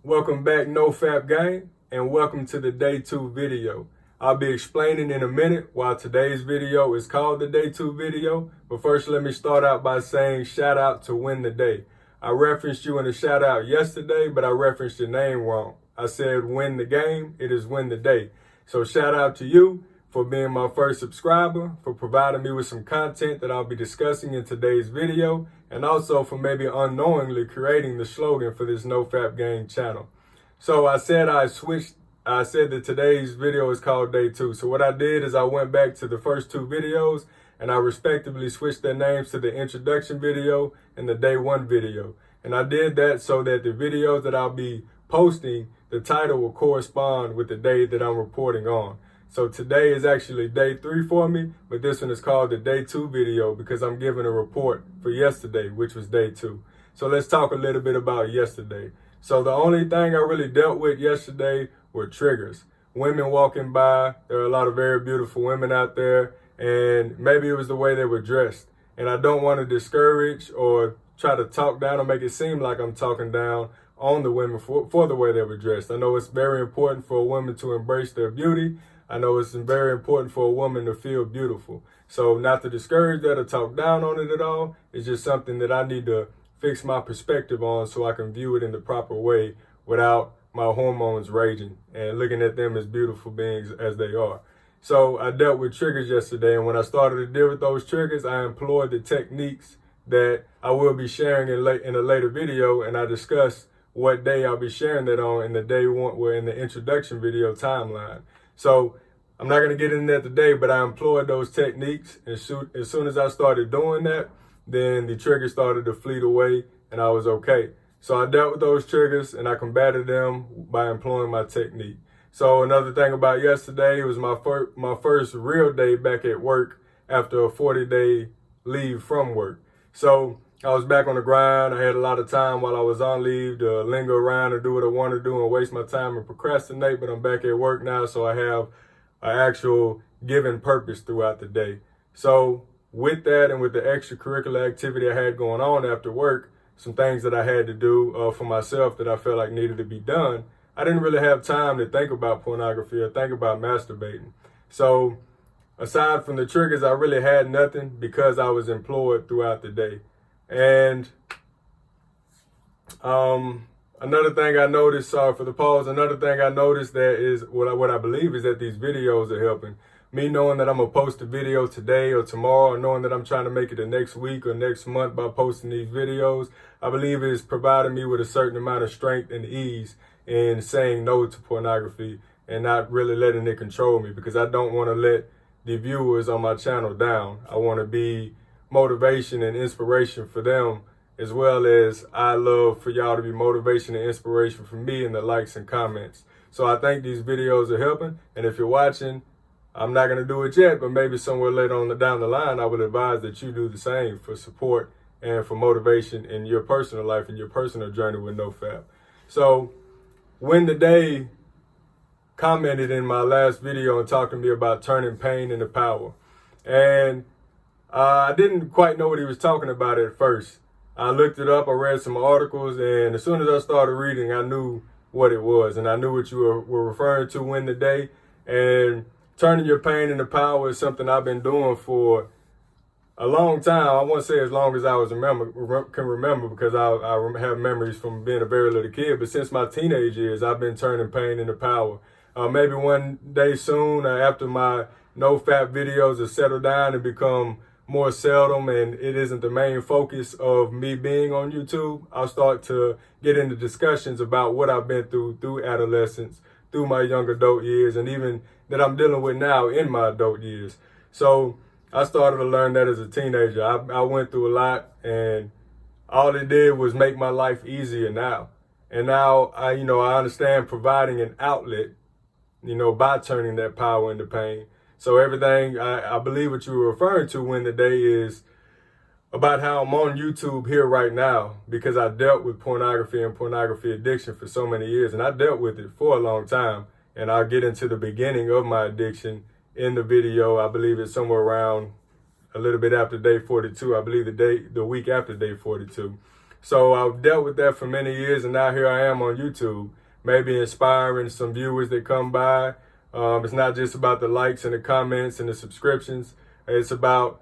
Welcome back, NoFAP gang, and welcome to the day 2 video. I'll be explaining in a minute why today's video is called the day 2 video, but first let me start out by saying shout out to Win the Day. I referenced you in a shout out yesterday, but I referenced your name wrong. I said win the game, it is win the day. So shout out to you for being my first subscriber, for providing me with some content that I'll be discussing in today's video, and also for maybe unknowingly creating the slogan for this NoFAP Gang channel. So I said that today's video is called Day 2. So what I did is I went back to the first 2 videos and I respectively switched their names to the introduction video and the Day 1 video. And I did that so that the videos that I'll be posting, the title will correspond with the day that I'm reporting on. So today is actually day 3 for me, but this one is called the day 2 video because I'm giving a report for yesterday, which was day 2. So let's talk a little bit about yesterday. So the only thing I really dealt with yesterday were triggers. Women walking by, there are a lot of very beautiful women out there, and maybe it was the way they were dressed. And I don't want to discourage or try to talk down or make it seem like I'm talking down on the women for the way they were dressed. I know it's very important for a woman to embrace their beauty. I know it's very important for a woman to feel beautiful. So not to discourage that or talk down on it at all. It's just something that I need to fix my perspective on so I can view it in the proper way without my hormones raging and looking at them as beautiful beings as they are. So I dealt with triggers yesterday, and when I started to deal with those triggers, I employed the techniques that I will be sharing in a later video, and I discussed what day I'll be sharing that on in the day 1, or in the introduction video timeline. So I'm not going to get into that today, but I employed those techniques. And as soon as I started doing that, then the triggers started to fleet away and I was okay. So I dealt with those triggers and I combated them by employing my technique. So another thing about yesterday, it was my first real day back at work after a 40-day leave from work. So I was back on the grind. I had a lot of time while I was on leave to linger around and do what I want to do and waste my time and procrastinate, but I'm back at work now, so I have an actual given purpose throughout the day. So with that and with the extracurricular activity I had going on after work, some things that I had to do for myself that I felt like needed to be done, I didn't really have time to think about pornography or think about masturbating. So aside from the triggers, I really had nothing because I was employed throughout the day. And another thing I noticed, sorry for the pause, another thing I noticed that is what I believe is that these videos are helping. Me knowing that I'm going to post a video today or tomorrow, or knowing that I'm trying to make it the next week or next month by posting these videos, I believe it is providing me with a certain amount of strength and ease in saying no to pornography and not really letting it control me, because I don't want to let the viewers on my channel down. I want to be motivation and inspiration for them, as well as I love for y'all to be motivation and inspiration for me in the likes and comments. So I think these videos are helping, and if you're watching, I'm not going to do it yet, but maybe somewhere later on down the line, I would advise that you do the same for support and for motivation in your personal life and your personal journey with NoFAP. So when the day commented in my last video and talked to me about turning pain into power, and I didn't quite know what he was talking about at first. I looked it up, I read some articles, and as soon as I started reading, I knew what it was, and I knew what you were referring to in the day. And turning your pain into power is something I've been doing for a long time. I won't say as long as I can remember, because I have memories from being a very little kid, but since my teenage years, I've been turning pain into power. Maybe one day soon, after my NoFAP videos have settled down and become more seldom and it isn't the main focus of me being on YouTube, I'll start to get into discussions about what I've been through adolescence, through my young adult years, and even that I'm dealing with now in my adult years. So I started to learn that as a teenager. I went through a lot, and all it did was make my life easier now. And now I understand providing an outlet, by turning that power into pain. So everything, I believe what you were referring to when the day is about how I'm on YouTube here right now, because I dealt with pornography and pornography addiction for so many years, and I dealt with it for a long time. And I'll get into the beginning of my addiction in the video. I believe it's somewhere around a little bit after day 42. I believe the week after day 42. So I've dealt with that for many years, and now here I am on YouTube, maybe inspiring some viewers that come by. It's not just about the likes and the comments and the subscriptions. It's about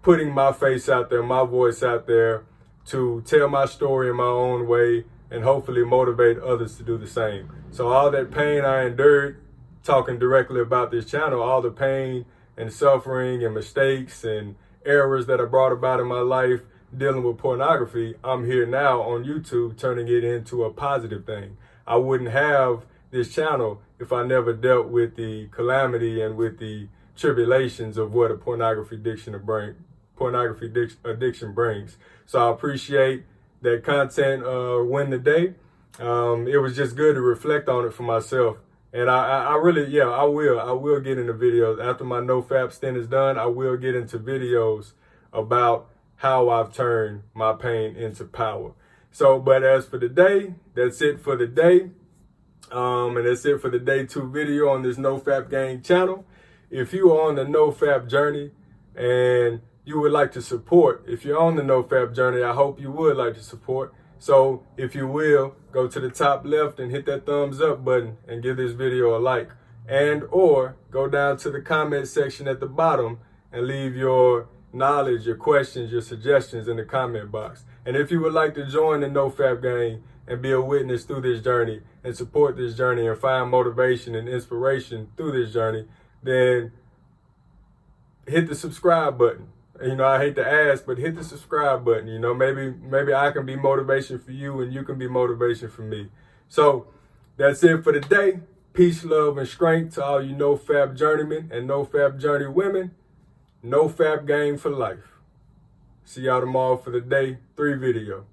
putting my face out there, my voice out there, to tell my story in my own way and hopefully motivate others to do the same. So all that pain I endured talking directly about this channel, all the pain and suffering and mistakes and errors that I brought about in my life dealing with pornography, I'm here now on YouTube turning it into a positive thing. I wouldn't have this channel if I never dealt with the calamity and with the tribulations of what a pornography addiction brings. So I appreciate that content win the day. It was just good to reflect on it for myself. And I really, I will get into videos. After my NoFAP stint is done, I will get into videos about how I've turned my pain into power. So, but as for the day, that's it for the day. And that's it for the day 2 video on this NoFAP Gang channel. If you are on the NoFAP journey and you would like to support, if you're on the NoFAP journey, I hope you would like to support. So if you will, go to the top left and hit that thumbs up button and give this video a like. And or go down to the comment section at the bottom and leave your knowledge, your questions, your suggestions in the comment box. And if you would like to join the NoFAP Gang and be a witness through this journey and support this journey and find motivation and inspiration through this journey, then hit the subscribe button. You know, I hate to ask, but hit the subscribe button. You know, maybe I can be motivation for you and you can be motivation for me. So that's it for today. Peace, love, and strength to all you NoFAP journeymen and NoFAP journey women. NoFAP Gang for life. See y'all tomorrow for the day 3 video.